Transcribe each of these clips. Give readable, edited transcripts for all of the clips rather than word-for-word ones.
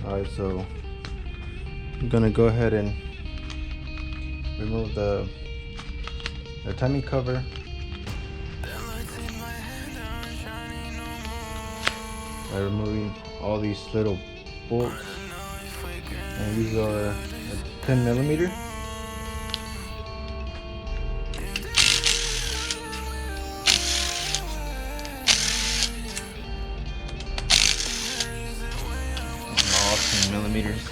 Alright, so I'm gonna go ahead and remove the timing cover. By removing all these little bolts, and these are 10 millimeter. All 10 millimeters.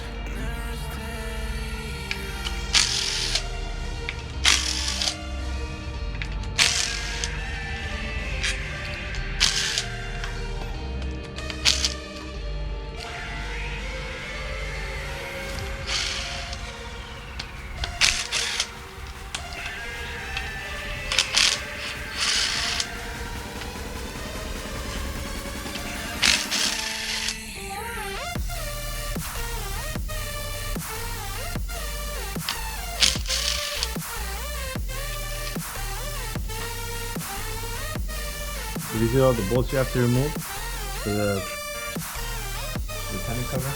These are all the bolts you have to remove for the timing cover.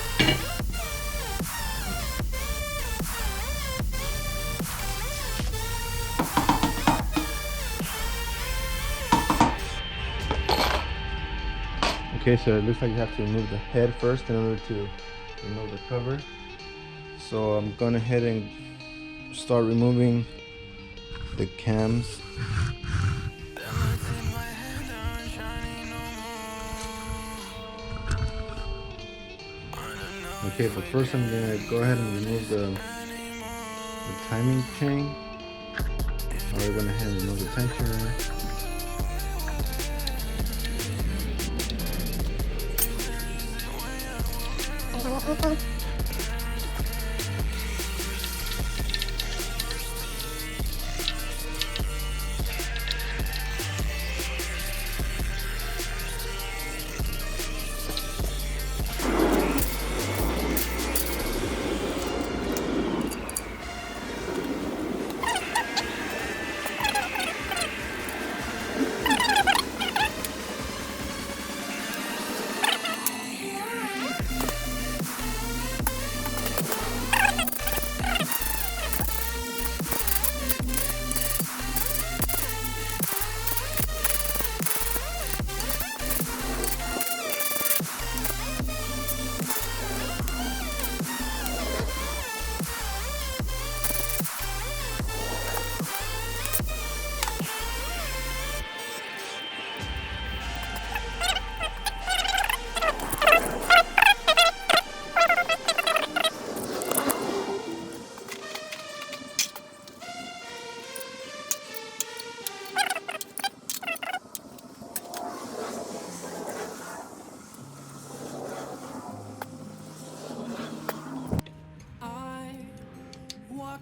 Okay, so it looks like you have to remove the head first in order to remove the cover. So I'm going ahead and start removing the cams. Okay, but first I'm going to go ahead and remove the timing chain. We're going to ahead and remove the tensioner.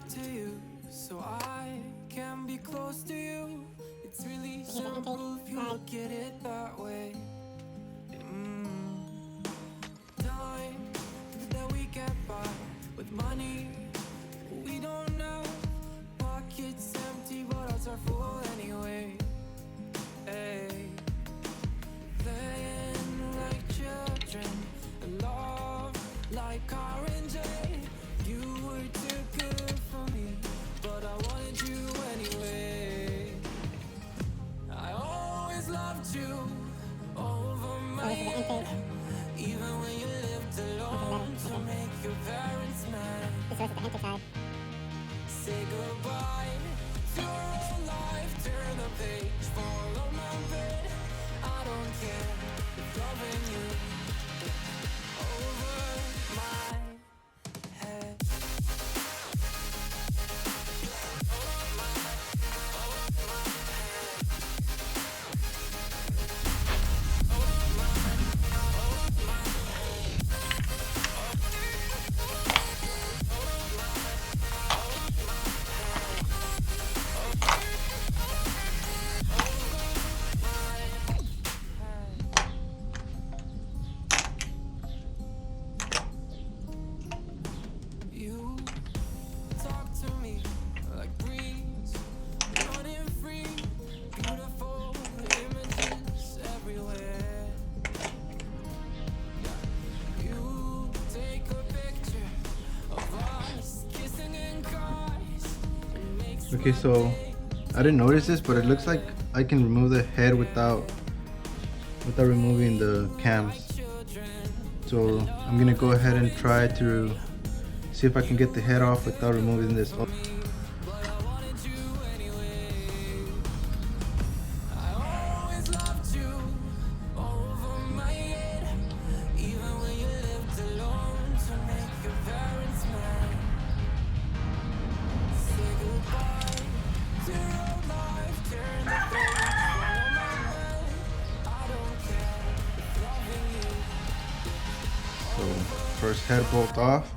To you, so I can be close to you. It's really simple if you look at it that way. Time that we get by with money we don't know. Pockets empty, but hearts are full anyway. Hey, playing like children, love like R&J. You were too good for me, but I wanted you anyway. I always loved you over my head, even when you lived alone to make your parents mad. Say goodbye to your old life, turn the page, follow my bed. I don't care if loving you over my head. Okay, so I didn't notice this, but it looks like I can remove the head without removing the cams. So I'm gonna go ahead and try to see if I can get the head off without removing this. So first head bolt off.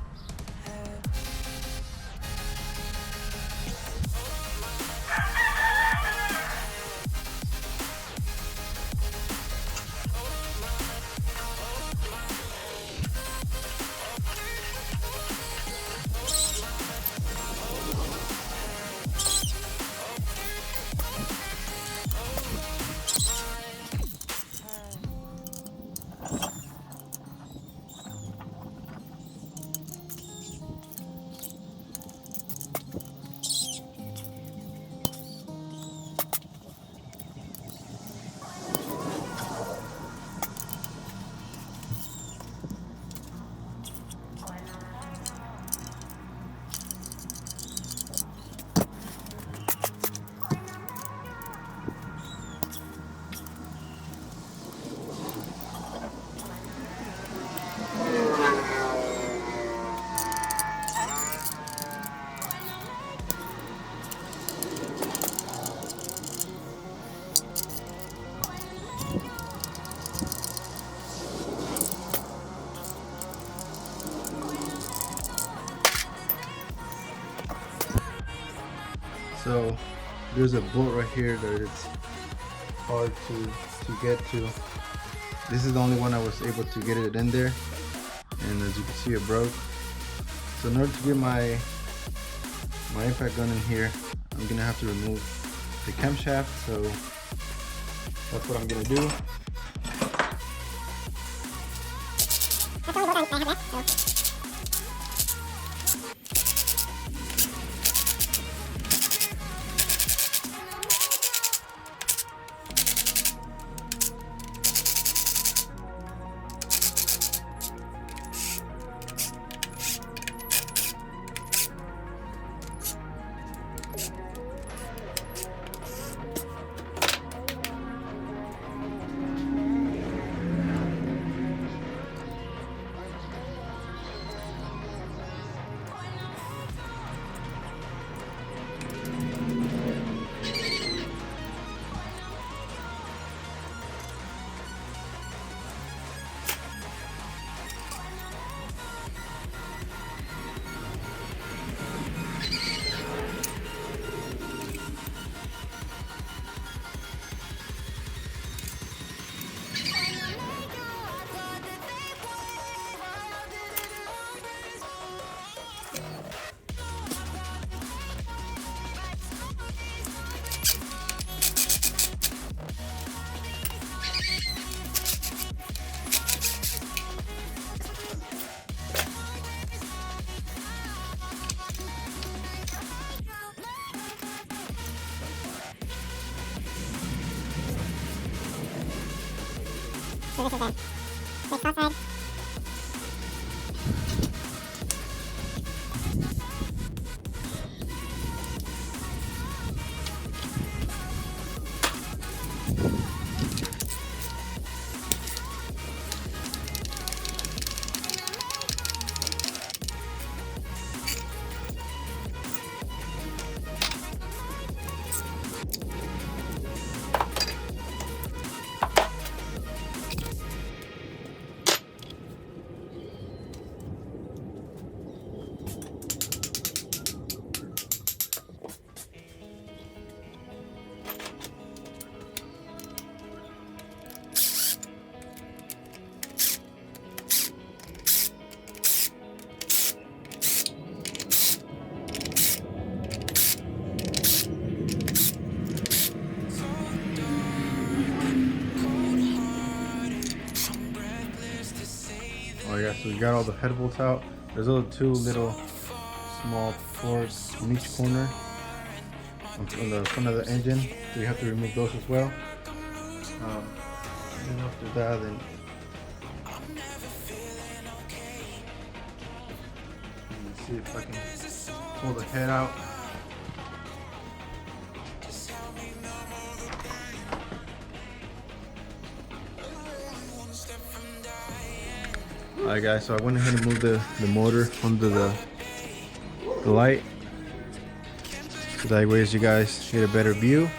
So there's a bolt right here that it's hard to get to. This is the only one I was able to get it in there, and as you can see, it broke. So in order to get my impact gun in here, I'm gonna have to remove the camshaft. So that's what I'm gonna do. So this is the quick outside. Alright guys, so we got all the head bolts out. There's two little small forks in each corner. on the front of the engine, so you have to remove those as well. And after that, then let's see if I can pull the head out. Alright guys, so I went ahead and moved the motor under the light, so that way you guys get a better view.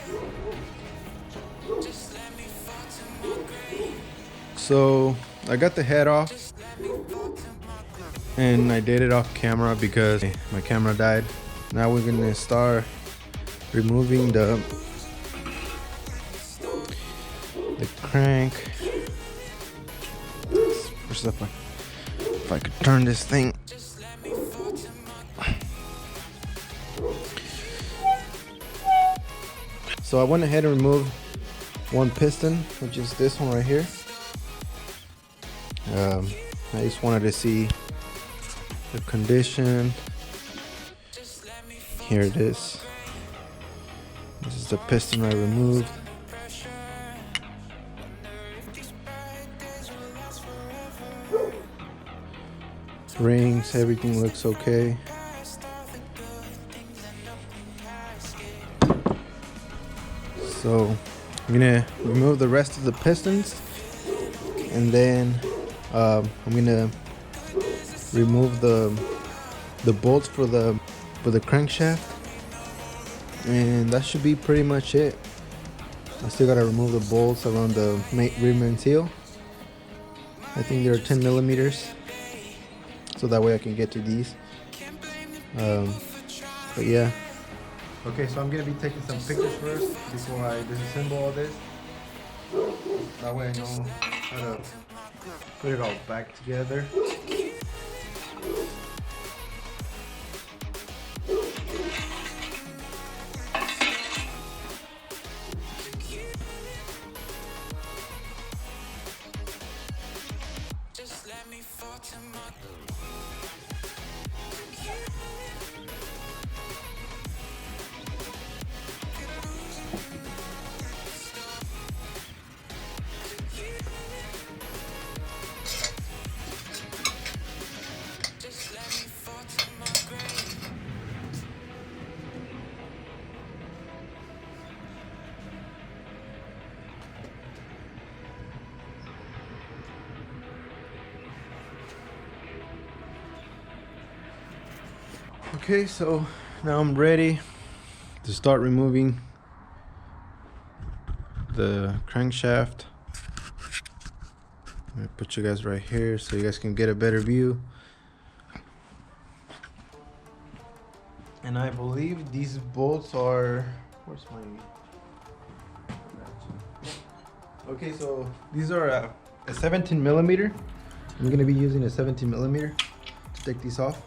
So I got the head off, and I did it off camera because my camera died. Now we're gonna start removing the crank. First up, if I could turn this thing. So I went ahead and removed one piston, which is this one right here. I just wanted to see the condition. Here it is. This is the piston I removed. Rings, everything looks okay. So I'm gonna remove the rest of the pistons, and then I'm gonna remove the bolts for the crankshaft, and that should be pretty much it. I still gotta remove the bolts around the rear main seal. I think they're 10 millimeters, so that way I can get to these. But yeah. Okay, so I'm gonna be taking some pictures first before I disassemble all this. That way I know how to put it all back together. Okay, so now I'm ready to start removing the crankshaft. I'm gonna put you guys right here so you guys can get a better view. And I believe these bolts are, where's my, okay, so these are a 17 millimeter. I'm gonna be using a 17 millimeter to take these off.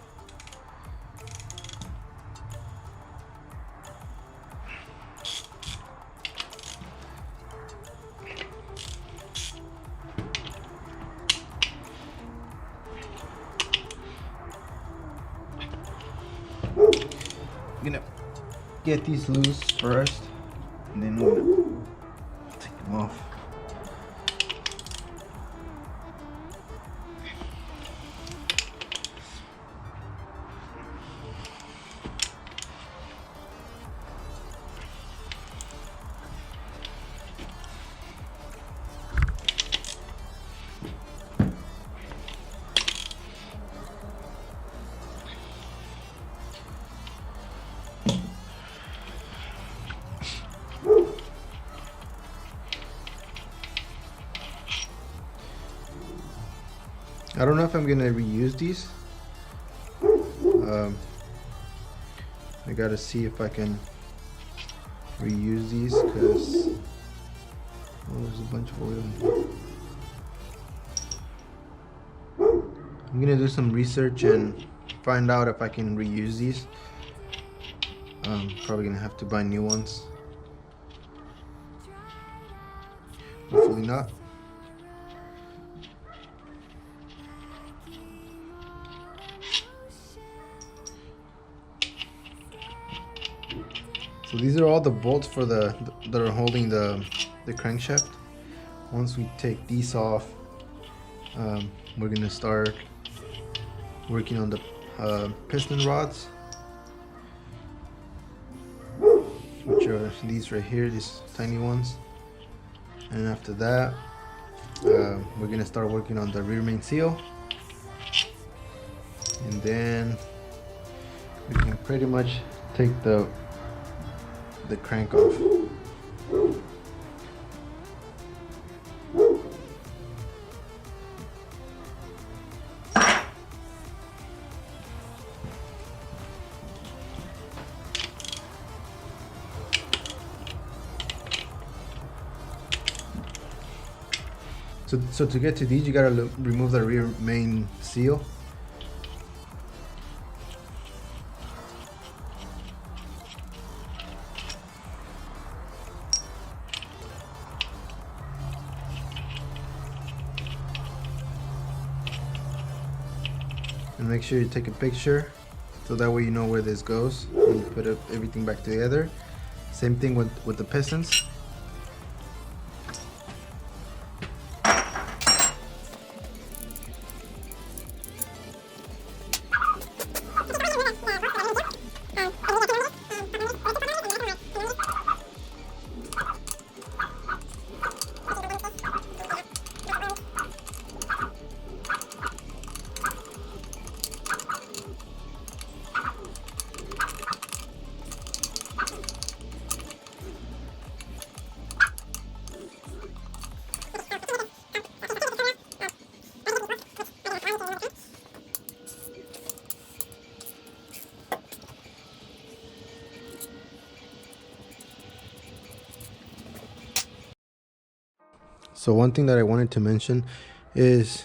I'm gonna get these loose first, and then we're gonna take them off. I don't know if I'm gonna reuse these. I gotta see if I can reuse these because there's a bunch of oil in here. I'm gonna do some research and find out if I can reuse these. Probably gonna have to buy new ones. Hopefully not. So these are all the bolts for that are holding the crankshaft. Once we take these off, we're gonna start working on the piston rods, which are these right here, these tiny ones. And after that, we're gonna start working on the rear main seal, and then we can pretty much take the crank off. So to get to these, you gotta remove the rear main seal. And make sure you take a picture, so that way you know where this goes when you put everything back together. Same thing with the pistons. So one thing that I wanted to mention is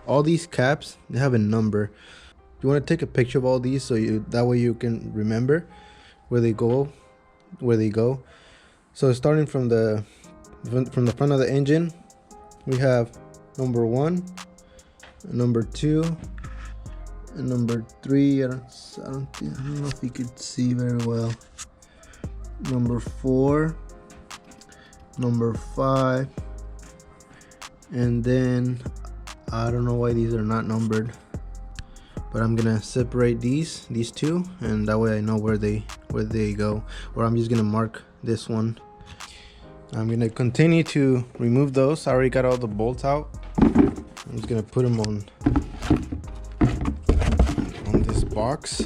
all these caps, they have a number. You want to take a picture of all these, so that way you can remember where they go. So starting from the front of the engine, we have number 1, number 2, and number 3. I don't know if you could see very well. Number 4, number 5. And then I don't know why these are not numbered, but I'm gonna separate these two, and that way I know where they go. Or I'm just gonna mark this one. I'm gonna continue to remove those. I already got all the bolts out. I'm just gonna put them on this box.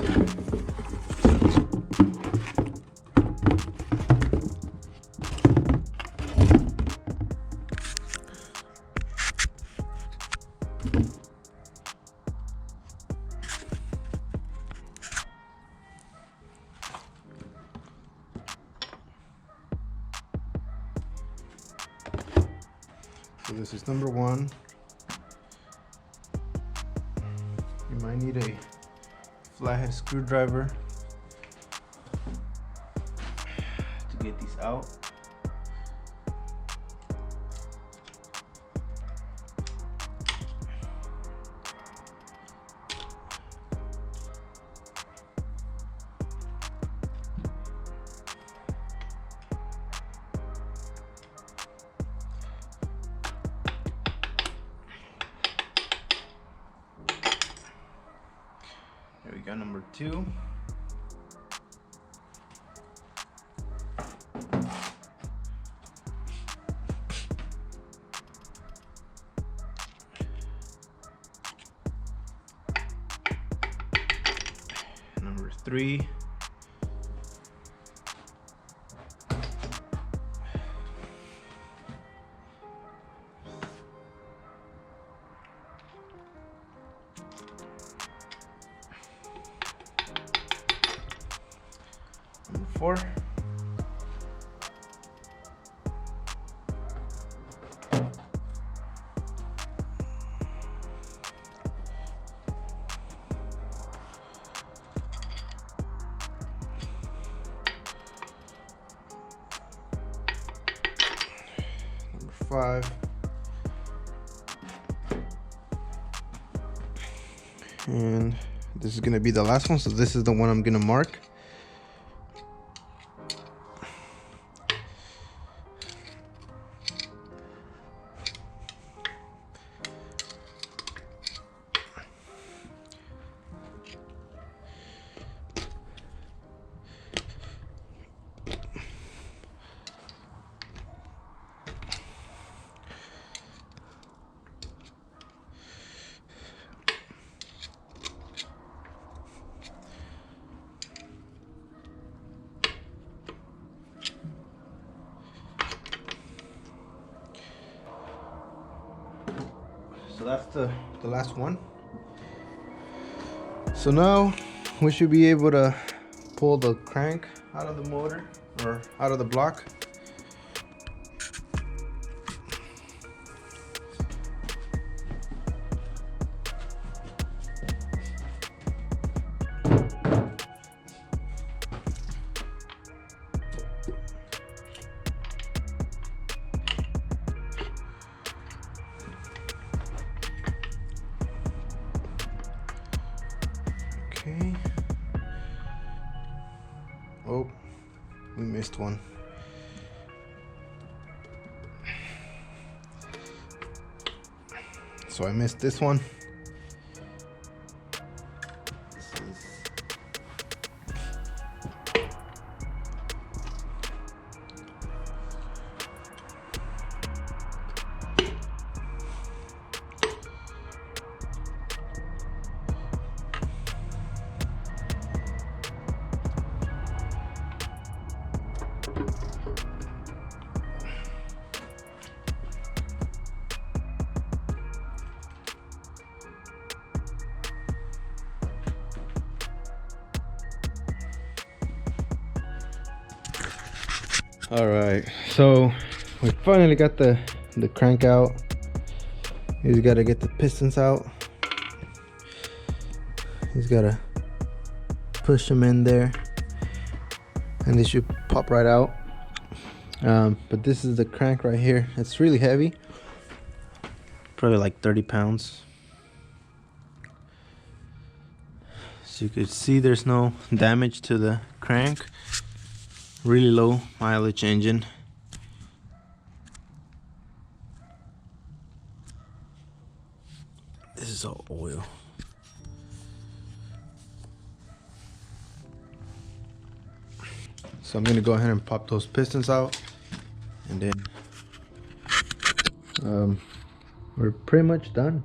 So this is number 1. You might need a flathead screwdriver to get these out. There we go, number 2. Number 3. Number 4. Number 5. And this is gonna be the last one, so this is the one I'm gonna mark. So that's the last one. So now we should be able to pull the crank out of the motor or out of the block. Okay. Oh, we missed one. So I missed this one. All right, so we finally got the crank out. You just gotta get the pistons out. You just gotta push them in there and they should pop right out. But this is the crank right here. It's really heavy, probably like 30 pounds. So you could see there's no damage to the crank. Really low mileage engine. This is all oil. So I'm gonna go ahead and pop those pistons out, and then we're pretty much done.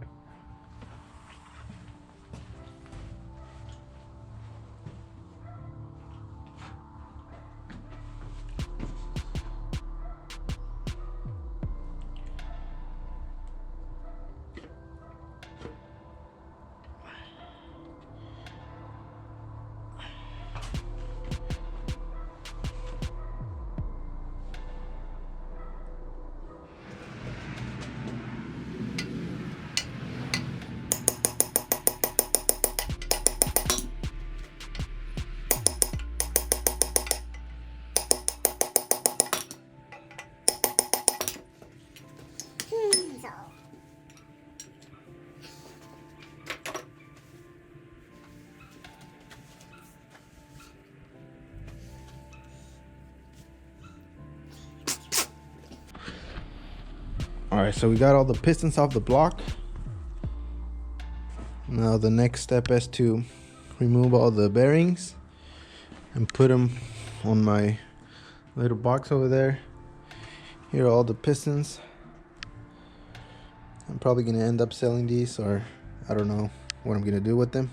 All right, so we got all the pistons off the block. Now the next step is to remove all the bearings and put them on my little box over there. Here are all the pistons. I'm probably gonna end up selling these, or I don't know what I'm gonna do with them.